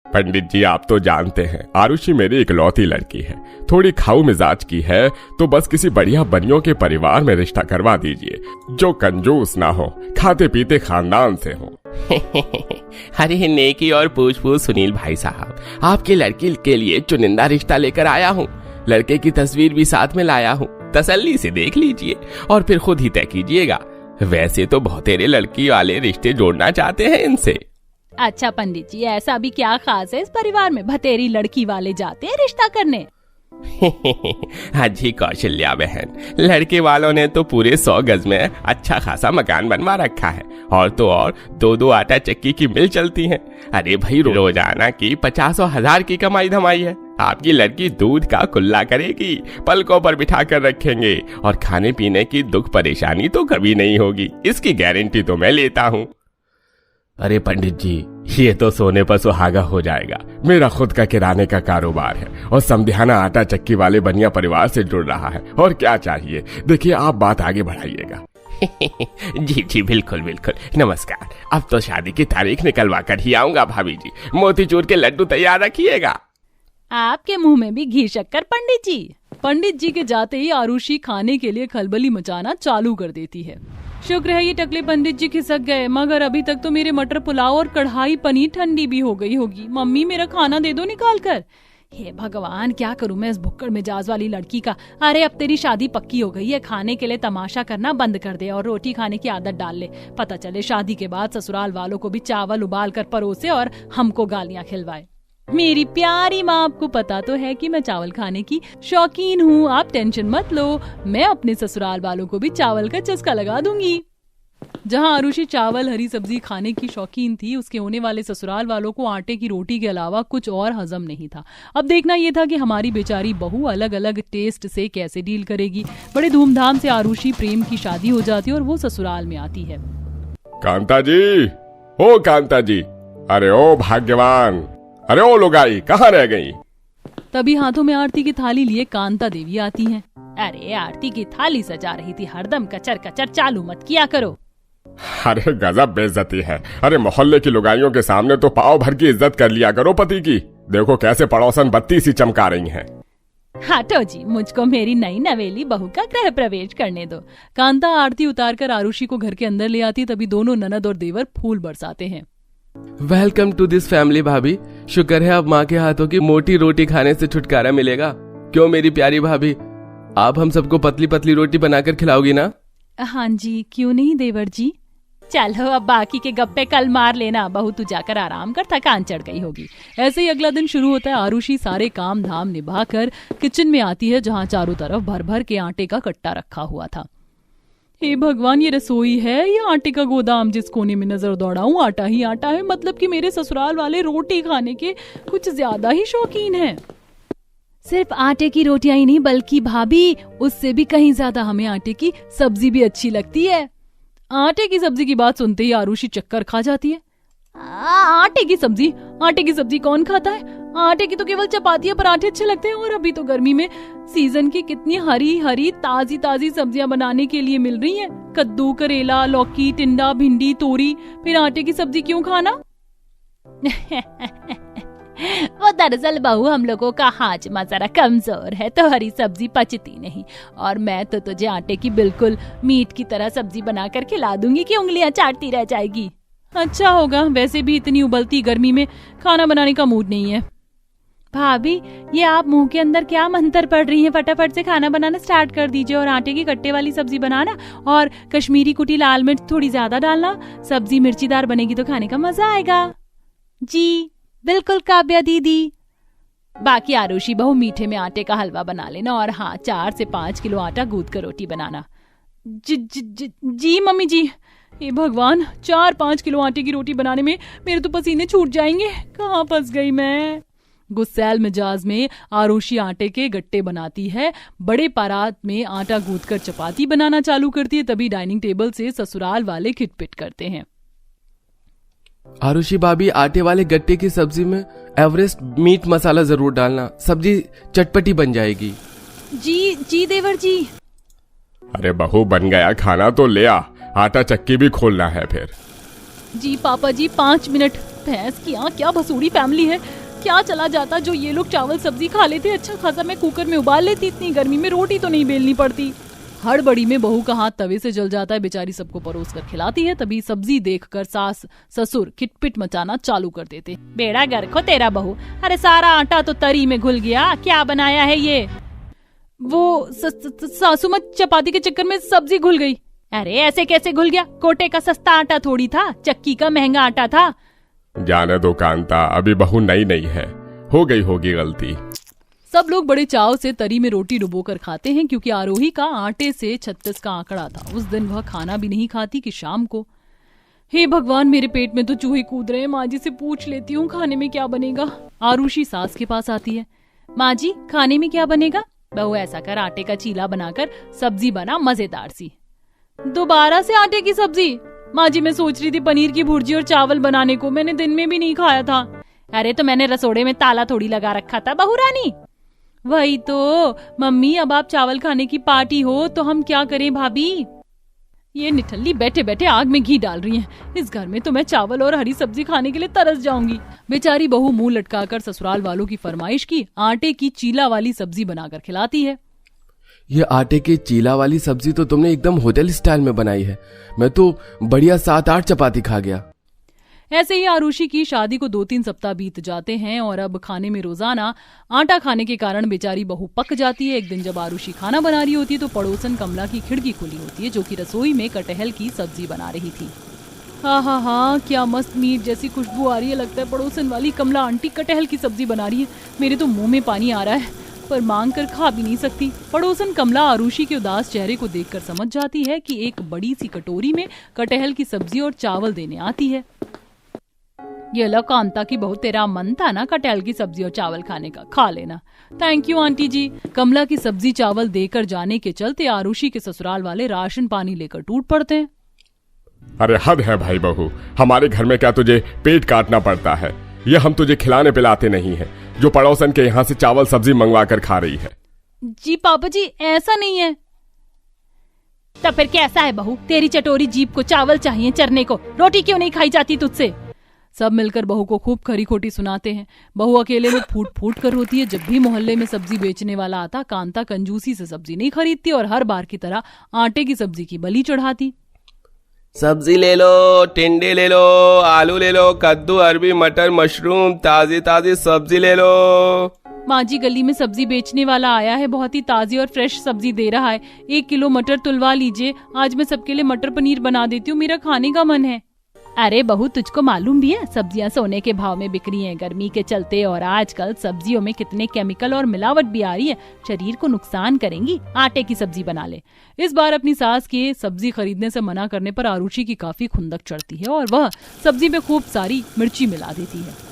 पंडित जी, आप तो जानते हैं आरुषि मेरी इकलौती लड़की है, थोड़ी खाऊ मिजाज की है, तो बस किसी बढ़िया बनियों के परिवार में रिश्ता करवा दीजिए, जो कंजूस ना हो, खाते पीते खानदान से हो। अरे नेकी और पूछ पूछ सुनील भाई साहब, आपकी लड़की के लिए चुनिंदा रिश्ता लेकर आया हूँ। लड़के की तस्वीर भी साथ में लाया हूँ, तसल्ली से देख लीजिए और फिर खुद ही तय कीजिएगा। वैसे तो बहुतेरे लड़की वाले रिश्ते जोड़ना चाहते हैं इनसे। अच्छा पंडित जी, ऐसा भी क्या खास है इस परिवार में, भतेरी लड़की वाले जाते हैं रिश्ता करने? हाँ जी कौशल्या बहन, लड़के वालों ने तो पूरे 100 गज में अच्छा खासा मकान बनवा रखा है, और तो और 2-2 आटा चक्की की मिल चलती है। अरे भाई, रोजाना की 50 और 1000 की कमाई धमाई है। आपकी लड़की दूध का कुल्ला करेगी, पलकों पर बिठा कर रखेंगे, और खाने पीने की दुख परेशानी तो कभी नहीं होगी, इसकी गारंटी तो मैं लेता हूँ। अरे पंडित जी, ये तो सोने पर सुहागा हो जाएगा। मेरा खुद का किराने का कारोबार है और समधियाना आटा चक्की वाले बनिया परिवार से जुड़ रहा है, और क्या चाहिए। देखिए, आप बात आगे बढ़ाइएगा। जी जी बिल्कुल बिल्कुल, नमस्कार। अब तो शादी की तारीख निकलवा कर ही आऊंगा भाभी जी, मोतीचूर के लड्डू तैयार रखिएगा। आपके मुंह में भी घी शक्कर पंडित जी। पंडित जी के जाते ही आरुषि खाने के लिए खलबली मचाना चालू कर देती है। शुक्र है ये टकले पंडित जी खिसक गए, मगर अभी तक तो मेरे मटर पुलाव और कढ़ाई पनीर ठंडी भी हो गई होगी। मम्मी, मेरा खाना दे दो निकाल कर। हे भगवान, क्या करूं मैं इस भुक्कड़ मिजाज वाली लड़की का। अरे अब तेरी शादी पक्की हो गई है, खाने के लिए तमाशा करना बंद कर दे और रोटी खाने की आदत डाल ले। पता चले शादी के बाद ससुराल वालों को भी चावल उबाल कर परोसे और हमको गालियां खिलवाए। मेरी प्यारी माँ, आपको पता तो है कि मैं चावल खाने की शौकीन हूँ। आप टेंशन मत लो, मैं अपने ससुराल वालों को भी चावल का चस्का लगा दूंगी। जहाँ आरुषि चावल हरी सब्जी खाने की शौकीन थी, उसके होने वाले ससुराल वालों को आटे की रोटी के अलावा कुछ और हजम नहीं था। अब देखना यह था कि हमारी बेचारी बहू अलग अलग टेस्ट से कैसे डील करेगी। बड़े धूमधाम से आरुषि प्रेम की शादी हो जाती है और वो ससुराल में आती है। कांता जी, ओ कांता जी, अरे ओ भाग्यवान, अरे ओ लुगाई, कहाँ रह गई? तभी हाथों में आरती की थाली लिए कांता देवी आती हैं। अरे आरती की थाली सजा रही थी, हरदम कचर कचर चालू मत किया करो। अरे गजब बेइज्जती है। अरे मोहल्ले की लुगाइयों के सामने तो पाव भर की इज्जत कर लिया करो पति की। देखो कैसे पड़ोसन बत्ती सी चमका रही हैं। हटो जी, मुझको मेरी नई नवेली बहू का गृह प्रवेश करने दो। कांता आरती उतारकर आरुषि को घर के अंदर ले आती, तभी दोनों ननद और देवर फूल बरसाते हैं। वेलकम टू दिस फैमिली भाभी, शुक्र है अब माँ के हाथों की मोटी रोटी खाने से छुटकारा मिलेगा। क्यों मेरी प्यारी भाभी, आप हम सबको पतली पतली रोटी बनाकर खिलाओगी ना? हाँ जी, क्यों नहीं देवर जी। चलो अब बाकी के गप्पे कल मार लेना, बहू तू जाकर आराम कर, थकान चढ़ गई होगी। ऐसे ही अगला दिन शुरू होता है। आरुषि सारे काम धाम निभाकर किचन में आती है, जहाँ चारों तरफ भर भर के आटे का कट्टा रखा हुआ था। हे भगवान, ये रसोई है या आटे का गोदाम? जिस कोने में नजर दौड़ाऊं आटा ही आटा है। मतलब कि मेरे ससुराल वाले रोटी खाने के कुछ ज्यादा ही शौकीन हैं। सिर्फ आटे की रोटियां ही नहीं, बल्कि भाभी उससे भी कहीं ज्यादा हमें आटे की सब्जी भी अच्छी लगती है। आटे की सब्जी की बात सुनते ही आरुषि चक्कर खा जाती है। आटे की सब्जी? आटे की सब्जी कौन खाता है? आटे की तो केवल चपातियां पराठे अच्छे लगते हैं, और अभी तो गर्मी में सीजन की कितनी हरी हरी ताजी ताजी सब्जियां बनाने के लिए मिल रही हैं। कद्दू, करेला, लौकी, टिंडा, भिंडी, तोरी, फिर आटे की सब्जी क्यों खाना? वो दरअसल बहू, हम लोगों का हाजमा जरा कमजोर है, तो हरी सब्जी पचती नहीं। और मैं तो तुझे आटे की बिल्कुल मीट की तरह सब्जी बनाकर खिला दूंगी कि उंगलियां चाटती रह जाएगी। अच्छा होगा, वैसे भी इतनी उबलती गर्मी में खाना बनाने का मूड नहीं है। भाभी, ये आप मुंह के अंदर क्या मंत्र पढ़ रही हैं? फटाफट से खाना बनाना स्टार्ट कर दीजिए और आटे की कट्टे वाली सब्जी बनाना, और कश्मीरी कुटी लाल मिर्च थोड़ी ज्यादा डालना। सब्जी मिर्चीदार बनेगी तो खाने का मजा आएगा। जी बिल्कुल काव्या दीदी। बाकी आरुषि बहू मीठे में आटे का हलवा बना लेना, और हाँ 4 से 5 किलो आटा गूंथ कर रोटी बनाना। जी मम्मी जी। हे भगवान, 4-5 किलो आटे की रोटी बनाने में मेरे तो पसीने छूट जाएंगे। कहाँ फंस गई मैं। गुस्सैल मिजाज में आरुषि आटे के गट्टे बनाती है, बड़े परात में आटा गूंथकर चपाती बनाना चालू करती है। तभी डाइनिंग टेबल से ससुराल वाले खिटपिट करते हैं। आरुषि भाभी, आटे वाले गट्टे की सब्जी में एवरेस्ट मीट मसाला जरूर डालना, सब्जी चटपटी बन जाएगी। जी देवर जी। अरे बहू, बन गया खाना तो ले आ, आटा चक्की भी खोलना है फिर। जी पापा जी, 5 मिनट भैंस की क्या भसूड़ी फैमिली है। क्या चला जाता जो ये लोग चावल सब्जी खा लेते। अच्छा खासा मैं कुकर में उबाल लेती, इतनी गर्मी में रोटी तो नहीं बेलनी पड़ती। हड़बड़ी में बहू का हाथ तवे से जल जाता है। बेचारी सबको परोस कर खिलाती है। तभी सब्जी देखकर सास ससुर खिटपिट मचाना चालू कर देते। बेड़ा गर्क हो तेरा बहू, अरे सारा आटा तो तरी में घुल गया, क्या बनाया है ये? वो सासू माँ चपाती के चक्कर में सब्जी घुल गई। अरे ऐसे कैसे घुल गया? कोटे का सस्ता आटा थोड़ी था, चक्की का महंगा आटा था। जाने दो कांता, अभी बहू नई नई है, हो गई होगी गलती। सब लोग बड़े चाव से तरी में रोटी डुबोकर खाते हैं, क्योंकि आरोही का आटे से 36 का आंकड़ा था। उस दिन वह खाना भी नहीं खाती कि शाम को। हे भगवान, मेरे पेट में तो चूहे कूद रहे हैं। माँ जी से पूछ लेती हूँ खाने में क्या बनेगा। आरुषि सास के पास आती है। माँ जी खाने में क्या बनेगा? बहू ऐसा कर, आटे का चीला बनाकर सब्जी बना मजेदार सी। दोबारा से आटे की सब्जी? माँ जी मैं सोच रही थी पनीर की भुर्जी और चावल बनाने को, मैंने दिन में भी नहीं खाया था। अरे तो मैंने रसोड़े में ताला थोड़ी लगा रखा था बहू रानी। वही तो मम्मी, अब आप चावल खाने की पार्टी हो तो हम क्या करें भाभी? ये निठल्ली बैठे बैठे आग में घी डाल रही हैं। इस घर में तो मैं चावल और हरी सब्जी खाने के लिए तरस जाऊंगी। बेचारी बहू मुंह लटकाकर ससुराल वालों की फरमाइश की आटे की चीला वाली सब्जी बनाकर खिलाती है। ये आटे की चीला वाली सब्जी तो तुमने एकदम होटल स्टाइल में बनाई है। मैं तो बढ़िया 7-8 चपाती खा गया। ऐसे ही आरुषि की शादी को 2-3 सप्ताह बीत जाते हैं और अब खाने में रोजाना आटा खाने के कारण बेचारी बहू पक जाती है। एक दिन जब आरुषि खाना बना रही होती है तो पड़ोसन कमला की खिड़की खुली होती है, जो कि रसोई में कटहल की सब्जी बना रही थी। हाँ, क्या मस्त मीट जैसी खुशबू आ रही है। लगता है पड़ोसन वाली कमला आंटी कटहल की सब्जी बना रही है। मेरे तो मुंह में पानी आ रहा है, पर मांग कर खा भी नहीं सकती। पड़ोसन कमला आरुषि के उदास चेहरे को देखकर समझ जाती है कि एक बड़ी सी कटोरी में कटहल की सब्जी और चावल देने आती है। ये लो कांता की बहू, तेरा मन था ना कटहल की सब्जी और चावल खाने का, खा लेना। थैंक यू आंटी जी। कमला की सब्जी चावल देकर जाने के चलते आरुषि के ससुराल वाले राशन पानी लेकर टूट पड़ते हैं। अरे हद है भाई बहू, हमारे घर में क्या तुझे पेट काटना पड़ता है? ये हम तुझे खिलाने पिलाते नहीं है जो पड़ोसन के यहाँ से चावल सब्जी मंगवा कर खा रही है। जी पापा जी, ऐसा नहीं है। तो फिर कैसा है बहू? तेरी चटोरी जीभ को चावल चाहिए चरने को, रोटी क्यों नहीं खाई जाती तुझसे? सब मिलकर बहू को खूब खरी खोटी सुनाते हैं। बहू अकेले में फूट फूट कर रोती है। जब भी मोहल्ले में सब्जी बेचने वाला आता, कांता कंजूसी से सब्जी नहीं खरीदती और हर बार की तरह आटे की सब्जी की बलि चढ़ाती। सब्जी ले लो, टिंडे ले लो, आलू ले लो, कद्दू, अरबी, मटर, मशरूम, ताजी ताजी सब्जी ले लो। माँ जी गली में सब्जी बेचने वाला आया है, बहुत ही ताजी और फ्रेश सब्जी दे रहा है। 1 किलो मटर तुलवा लीजिए, आज मैं सबके लिए मटर पनीर बना देती हूँ, मेरा खाने का मन है। अरे बहू, तुझको मालूम भी है सब्जियां सोने के भाव में बिक रही हैं गर्मी के चलते, और आजकल सब्जियों में कितने केमिकल और मिलावट भी आ रही है, शरीर को नुकसान करेंगी। आटे की सब्जी बना ले। इस बार अपनी सास के सब्जी खरीदने से मना करने पर आरुषि की काफी खुंदक चढ़ती है और वह सब्जी में खूब सारी मिर्ची मिला देती है।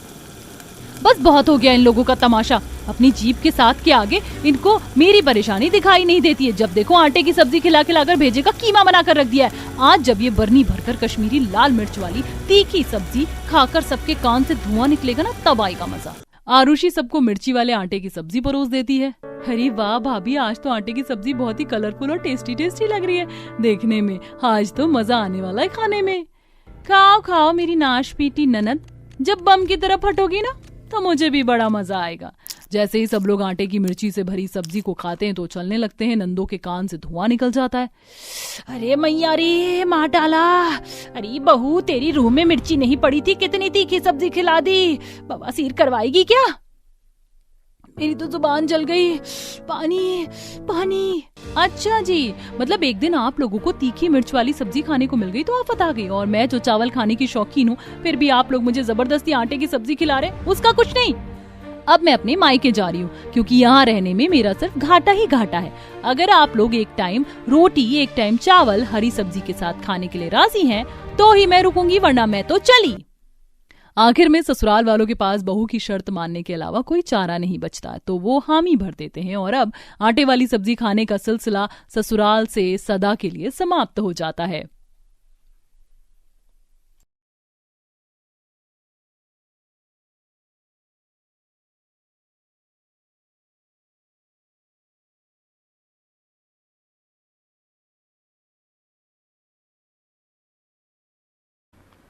बस बहुत हो गया इन लोगों का तमाशा। अपनी जीभ के साथ के आगे इनको मेरी परेशानी दिखाई नहीं देती है। जब देखो आटे की सब्जी खिला खिलाकर भेजेगा कीमा बनाकर रख दिया है। आज जब ये बरनी भरकर कश्मीरी लाल मिर्च वाली तीखी सब्जी खाकर सबके कान से धुआं निकलेगा ना, तब आएगा मजा। आरुषि सबको मिर्ची वाले आटे की सब्जी परोस देती है। अरे वाह भाभी, आज तो आटे की सब्जी बहुत ही कलरफुल और टेस्टी टेस्टी लग रही है देखने में। आज तो मजा आने वाला है खाने में। खाओ खाओ मेरी नाश पीटी ननद, जब बम की तरफ हटोगी ना तो मुझे भी बड़ा मजा आएगा। जैसे ही सब लोग आटे की मिर्ची से भरी सब्जी को खाते हैं तो चलने लगते हैं। नंदो के कान से धुआं निकल जाता है। अरे मैया रे, मार डाला। अरे बहू, तेरी रूह में मिर्ची नहीं पड़ी थी, कितनी तीखी सब्जी खिला दी। बवासीर करवाएगी क्या? मेरी तो जुबान जल गई। पानी पानी। अच्छा जी, मतलब एक दिन आप लोगों को तीखी मिर्च वाली सब्जी खाने को मिल गई तो आफत आ गई, और मैं जो चावल खाने की शौकीन हूँ फिर भी आप लोग मुझे जबरदस्ती आटे की सब्जी खिला रहे, उसका कुछ नहीं। अब मैं अपने मायके जा रही हूँ, क्योंकि यहाँ रहने में मेरा सिर्फ घाटा ही घाटा है। अगर आप लोग एक टाइम रोटी एक टाइम चावल हरी सब्जी के साथ खाने के लिए राजी हैं तो ही मैं रुकूंगी, वरना मैं तो चली। आखिर में ससुराल वालों के पास बहू की शर्त मानने के अलावा कोई चारा नहीं बचता, तो वो हामी भर देते हैं और अब आटे वाली सब्जी खाने का सिलसिला ससुराल से सदा के लिए समाप्त हो जाता है।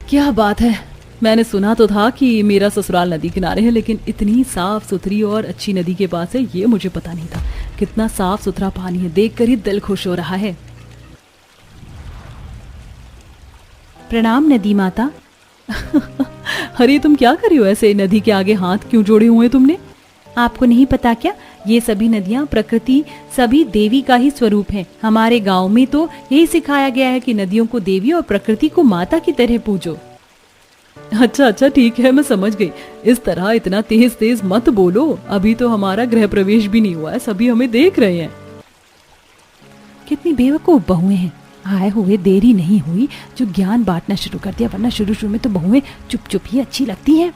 क्या बात है, मैंने सुना तो था कि मेरा ससुराल नदी किनारे है, लेकिन इतनी साफ सुथरी और अच्छी नदी के पास है ये मुझे पता नहीं था। कितना साफ सुथरा पानी है, देखकर ही दिल खुश हो रहा है। प्रणाम नदी माता। अरे तुम क्या कर रही हो ऐसे? नदी के आगे हाथ क्यों जोड़े हुए तुमने? आपको नहीं पता क्या, ये सभी नदियाँ प्रकृति सभी देवी का ही स्वरूप है। हमारे गांव में तो यही सिखाया गया है कि नदियों को देवी और प्रकृति को माता की तरह पूजो। अच्छा ठीक है, मैं समझ गई। इस तरह इतना तेज तेज मत बोलो, अभी तो हमारा गृह प्रवेश भी नहीं हुआ है, सभी हमें देख रहे हैं। कितनी बेवकूफ बहुएं हैं, आए हुए देरी नहीं हुई जो ज्ञान बांटना शुरू कर दिया, वरना शुरू में तो बहुएं चुप चुप ही अच्छी लगती हैं।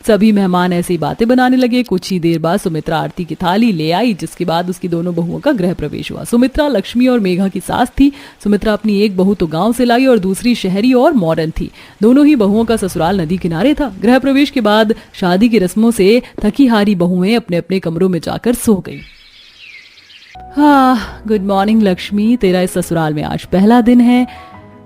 सभी मेहमान ऐसी बातें बनाने लगे। कुछ ही देर बाद सुमित्रा आरती की थाली ले आई, जिसके बाद उसकी दोनों बहुओं का गृह प्रवेश हुआ। सुमित्रा लक्ष्मी और मेघा की सास थी। सुमित्रा अपनी एक बहू तो गांव से लाई और दूसरी शहरी और मॉडर्न थी। दोनों ही बहुओं का ससुराल नदी किनारे था। गृह प्रवेश के बाद शादी की रस्मों से थकी हारी बहुएं अपने अपने कमरों में जाकर सो गई। गुड मॉर्निंग लक्ष्मी, तेरा इस ससुराल में आज पहला दिन है।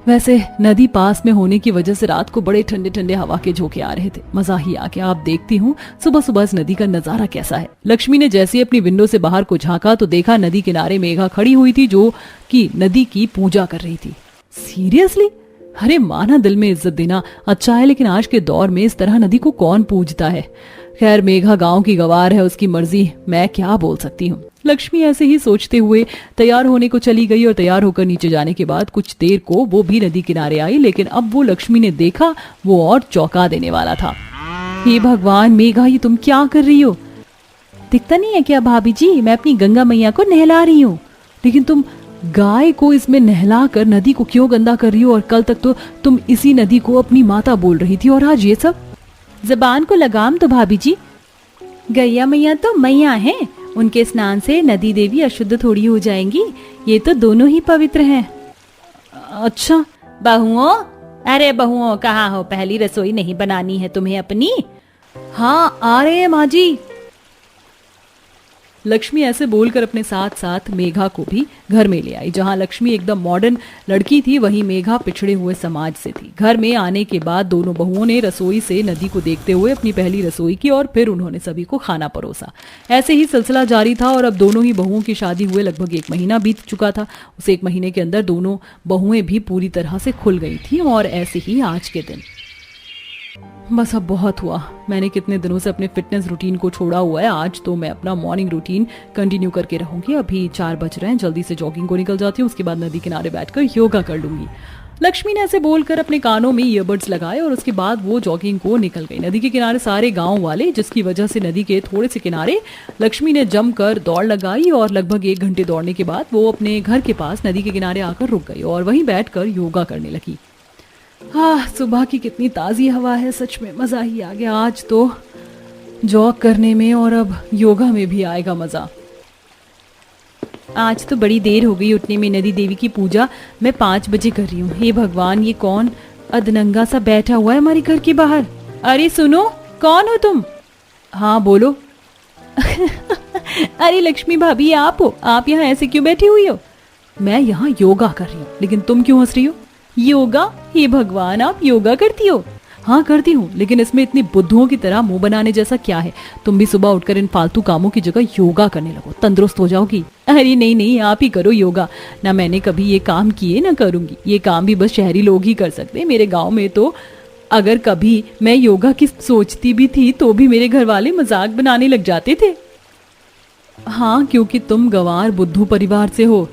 वैसे नदी पास में होने की वजह से रात को बड़े ठंडे ठंडे हवा के झोंके आ रहे थे, मजा ही आ गया। आप देखती हूँ सुबह सुबह इस नदी का नजारा कैसा है। लक्ष्मी ने जैसे अपनी विंडो से बाहर को झांका तो देखा नदी किनारे मेघा खड़ी हुई थी, जो कि नदी की पूजा कर रही थी। सीरियसली? अरे माना दिल में इज्जत देना अच्छा है, लेकिन आज के दौर में इस तरह नदी को कौन पूजता है। खैर मेघा गांव की गवार है, उसकी मर्जी, मैं क्या बोल सकती हूँ। लक्ष्मी ऐसे ही सोचते हुए तैयार होने को चली गई और तैयार होकर नीचे जाने के बाद कुछ देर को वो भी नदी किनारे आई, लेकिन अब वो लक्ष्मी ने देखा वो और चौंका देने वाला था। हे भगवान मेघा, ये तुम क्या कर रही हो? दिखता नहीं है क्या भाभी जी, मैं अपनी गंगा मैया को नहला रही हूँ। लेकिन तुम गाय को इसमें नहला कर नदी को क्यों गंदा कर रही हो? और कल तक तो तुम इसी नदी को अपनी माता बोल रही थी और आज ये सब। जबान को लगाम तो भाभी जी, गैया मैया तो मैया हैं, उनके स्नान से नदी देवी अशुद्ध थोड़ी हो जाएंगी, ये तो दोनों ही पवित्र हैं। अच्छा बहुओं, अरे बहुओं कहाँ हो? पहली रसोई नहीं बनानी है तुम्हें अपनी? हाँ आ रहे हैं माँ जी। लक्ष्मी ऐसे बोलकर अपने साथ साथ मेघा को भी घर में ले आई। जहां लक्ष्मी एकदम मॉडर्न लड़की थी, वहीं मेघा पिछड़े हुए समाज से थी। घर में आने के बाद दोनों बहुओं ने रसोई से नदी को देखते हुए अपनी पहली रसोई की और फिर उन्होंने सभी को खाना परोसा। ऐसे ही सिलसिला जारी था और अब दोनों ही बहुओं की शादी हुए लगभग 1 महीना बीत चुका था। उस 1 महीने के अंदर दोनों बहुएं भी पूरी तरह से खुल गई थी। और ऐसे ही आज के दिन बस अब बहुत हुआ। मैंने कितने दिनों से अपने फिटनेस रूटीन को छोड़ा हुआ है, आज तो मैं अपना मॉर्निंग रूटीन कंटिन्यू करके रहूंगी। अभी 4 बज रहे हैं, जल्दी से जॉगिंग को निकल जाती हूँ, उसके बाद नदी किनारे बैठकर योगा कर लूंगी। लक्ष्मी ने ऐसे बोलकर अपने कानों में ईयरबड्स लगाए और उसके बाद वो जॉगिंग को निकल गई। नदी के किनारे सारे गांव वाले, जिसकी वजह से नदी के थोड़े से किनारे लक्ष्मी ने जमकर दौड़ लगाई और लगभग 1 घंटे दौड़ने के बाद वो अपने घर के पास नदी के किनारे आकर रुक गई और वहीं बैठकर योगा करने लगी। सुबह की कितनी ताज़ी हवा है, सच में मज़ा ही आ गया। आज तो जॉग करने में और अब योगा में भी आएगा मज़ा। आज तो बड़ी देर हो गई उठने में। नदी देवी की पूजा मैं 5 बजे कर रही हूँ। हे भगवान, ये कौन अधनंगा सा बैठा हुआ है हमारे घर के बाहर? अरे सुनो, कौन हो तुम? हाँ बोलो। अरे लक्ष्मी भाभी, आप हो? आप यहाँ ऐसे क्यों बैठी हुई हो? मैं यहाँ योगा कर रही हूँ, लेकिन तुम क्यों हंस रही हो? योगा? हे भगवान, आप योगा करती हो? हाँ करती हूँ, लेकिन इसमें इतनी बुद्धुओं की तरह मुंह बनाने जैसा क्या है? तुम भी सुबह उठकर इन फालतू कामों की जगह योगा करने लगो, तंदुरुस्त हो जाओगी। अरे नहीं नहीं, आप ही करो योगा ना। मैंने कभी ये काम किए ना करूंगी। ये काम भी बस शहरी लोग ही कर सकते हैं। मेरे गांव में तो अगर कभी मैं योगा की सोचती भी थी तो भी मेरे घर वाले मजाक बनाने लग जाते थे। हाँ, क्योंकि तुम गंवार बुद्धू परिवार से हो।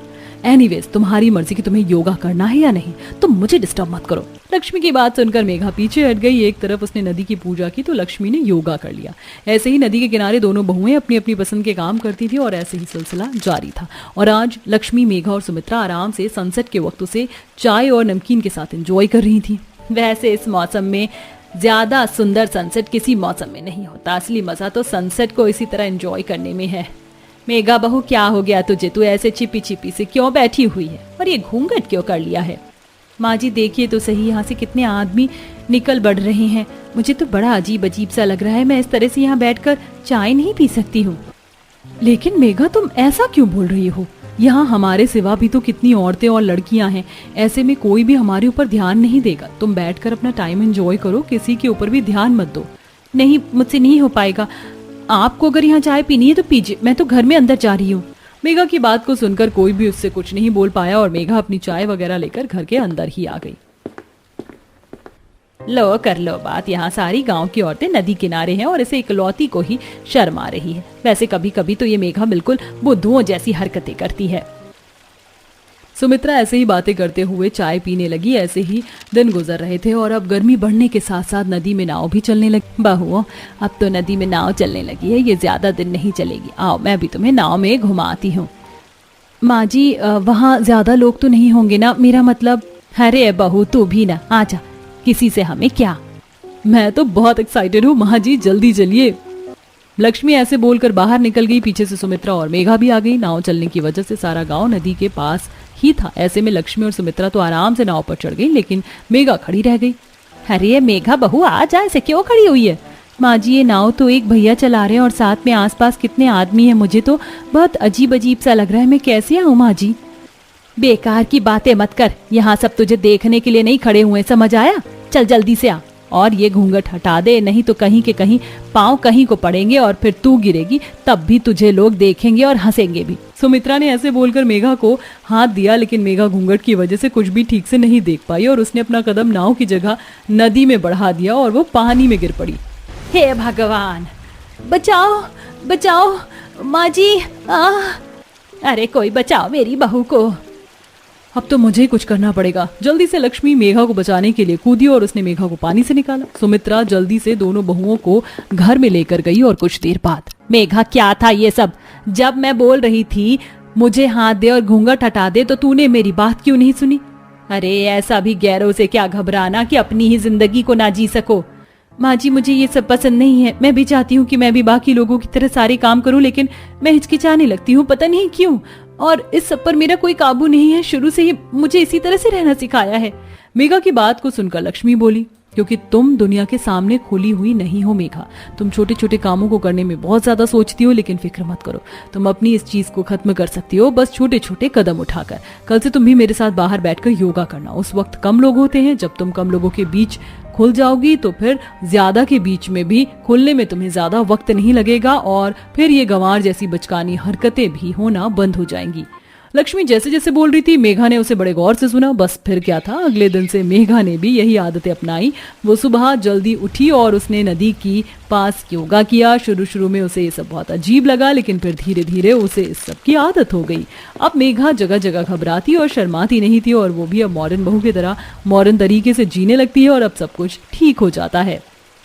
एनीवेज, तुम्हारी मर्जी कि तुम्हें योगा करना है या नहीं, तुम मुझे डिस्टर्ब मत करो। लक्ष्मी की बात सुनकर मेघा पीछे हट गई। एक तरफ उसने नदी की पूजा की तो लक्ष्मी ने योगा कर लिया। ऐसे ही नदी के किनारे दोनों बहुएं अपनी अपनी पसंद के काम करती थी और ऐसे ही सिलसिला जारी था। और आज लक्ष्मी, मेघा और सुमित्रा आराम से सनसेट के वक्त उसे चाय और नमकीन के साथ एंजॉय कर रही थी। वैसे इस मौसम में ज्यादा सुंदर सनसेट किसी मौसम में नहीं होता। असली मजा तो सनसेट को इसी तरह एंजॉय करने में है। मेघा बहू, क्या हो गया तुझे? तू ऐसे छिपी छिपी से क्यों बैठी हुई है और ये घूंघट क्यों कर लिया है? माँ जी देखिए तो सही, यहाँ से कितने आदमी निकल बढ़ रहे हैं। मुझे तो बड़ा अजीब अजीब सा लग रहा है। मैं इस तरह से यहाँ बैठकर चाय नहीं पी सकती हूँ। लेकिन मेघा तुम ऐसा क्यों बोल रही हो? यहाँ हमारे सिवा भी तो कितनी औरतें और लड़कियां हैं, ऐसे में कोई भी हमारे ऊपर ध्यान नहीं देगा। तुम बैठकर अपना टाइम एंजॉय करो, किसी के ऊपर भी ध्यान मत दो। नहीं, मुझसे नहीं हो पाएगा। आपको अगर यहाँ चाय पीनी है तो पीजिए, मैं तो घर में अंदर जा रही हूँ। मेघा की बात को सुनकर कोई भी उससे कुछ नहीं बोल पाया और मेघा अपनी चाय वगैरह लेकर घर के अंदर ही आ गई। लो कर लो बात, यहाँ सारी गांव की औरतें नदी किनारे हैं और इसे इकलौती को ही शर्म आ रही है। वैसे कभी कभी तो ये मेघा बिल्कुल बुद्धुओं जैसी हरकतें करती है। सुमित्रा ऐसे ही बातें करते हुए चाय पीने लगी। ऐसे ही दिन गुजर रहे थे और अब गर्मी बढ़ने के साथ साथ नदी में नाव भी चलने लगी। बहुओं, अब तो नदी में नाव चलने लगी है, ये ज्यादा दिन नहीं चलेगी। आओ मैं भी तुम्हें नाव में घुमाती हूँ। माँ जी, वहाँ ज्यादा लोग तो नहीं होंगे ना? मेरा मतलब। अरे बहू तू भी ना, आजा, किसी से हमें क्या। मैं तो बहुत एक्साइटेड हूँ माँ जी, जल्दी चलिए। लक्ष्मी ऐसे बोलकर बाहर निकल गई। पीछे से सुमित्रा और मेघा भी आ गई। नाव चलने की वजह से सारा गांव नदी के पास ही था। ऐसे में लक्ष्मी और सुमित्रा तो आराम से नाव पर चढ़ गई, लेकिन मेघा खड़ी रह गई। अरे मेघा बहू आ जा, ऐसे क्यों खड़ी हुई है? माँ जी, ये नाव तो एक भैया चला रहे हैं और साथ में आसपास कितने आदमी हैं, मुझे तो बहुत अजीब अजीब सा लग रहा है। मैं कैसे आऊँ माँ जी? बेकार की बातें मत कर, यहाँ सब तुझे देखने के लिए नहीं खड़े हुए, समझ आया? चल जल्दी से आ और ये घूंघट हटा दे, नहीं तो कहीं के कहीं पाँव कहीं को पड़ेंगे और फिर तू गिरेगी, तब भी तुझे लोग देखेंगे और हंसेंगे भी। सुमित्रा ने ऐसे बोलकर मेघा को हाथ दिया, लेकिन मेघा घूंघट की वजह से कुछ भी ठीक से नहीं देख पाई और उसने अपना कदम नाव की जगह नदी में बढ़ा दिया और वो पानी में गिर पड़ी। हे भगवान, बचाओ बचाओ माँ जी, अरे कोई बचाओ मेरी बहू को। अब तो मुझे ही कुछ करना पड़ेगा। जल्दी से लक्ष्मी मेघा को बचाने के लिए कूदी और उसने मेघा को पानी से निकाला। सुमित्रा जल्दी से दोनों बहुओं को घर में लेकर गई और कुछ देर बाद, मेघा क्या था ये सब? जब मैं बोल रही थी मुझे हाथ दे और घूंघट हटा दे तो तूने मेरी बात क्यों नहीं सुनी? अरे ऐसा भी गैरों से क्या घबराना कि अपनी ही जिंदगी को ना जी सको। माँ जी, मुझे ये सब पसंद नहीं है। मैं भी चाहती हूँ कि मैं भी बाकी लोगों की तरह सारे काम करूँ, लेकिन मैं हिचकिचाने लगती हूँ, पता नहीं क्यों। और इस सब पर मेरा कोई काबू नहीं है। शुरू से ही मुझे इसी तरह से रहना सिखाया है। मेघा की बात को सुनकर लक्ष्मी बोली, क्योंकि तुम दुनिया के सामने खुली हुई नहीं हो मेघा। तुम छोटे छोटे कामों को करने में बहुत ज्यादा सोचती हो, लेकिन फिक्र मत करो, तुम अपनी इस चीज को खत्म कर सकती हो, बस छोटे छोटे कदम उठाकर। कल से तुम भी मेरे साथ बाहर बैठकर योगा करना। उस वक्त कम लोग होते हैं, जब तुम कम लोगों के बीच खुल जाओगी तो फिर ज्यादा के बीच में भी खुलने में तुम्हें ज्यादा वक्त नहीं लगेगा और फिर ये गंवार जैसी बचकानी हरकतें भी होना बंद हो जाएंगी। लक्ष्मी जैसे जैसे बोल रही थी, मेघा ने उसे बड़े गौर से सुना। बस फिर क्या था, अगले दिन से मेघा ने भी यही आदतें अपनाई। वो सुबह जल्दी उठी और उसने नदी की पास योगा किया। शुरू शुरू में उसे ये सब बहुत अजीब लगा, लेकिन फिर धीरे धीरे उसे इस सब की आदत हो गई। अब मेघा जगह जगह घबराती और शर्माती नहीं थी और वो भी अब मॉडर्न बहू की तरह मॉडर्न तरीके से जीने लगती है और अब सब कुछ ठीक हो जाता है।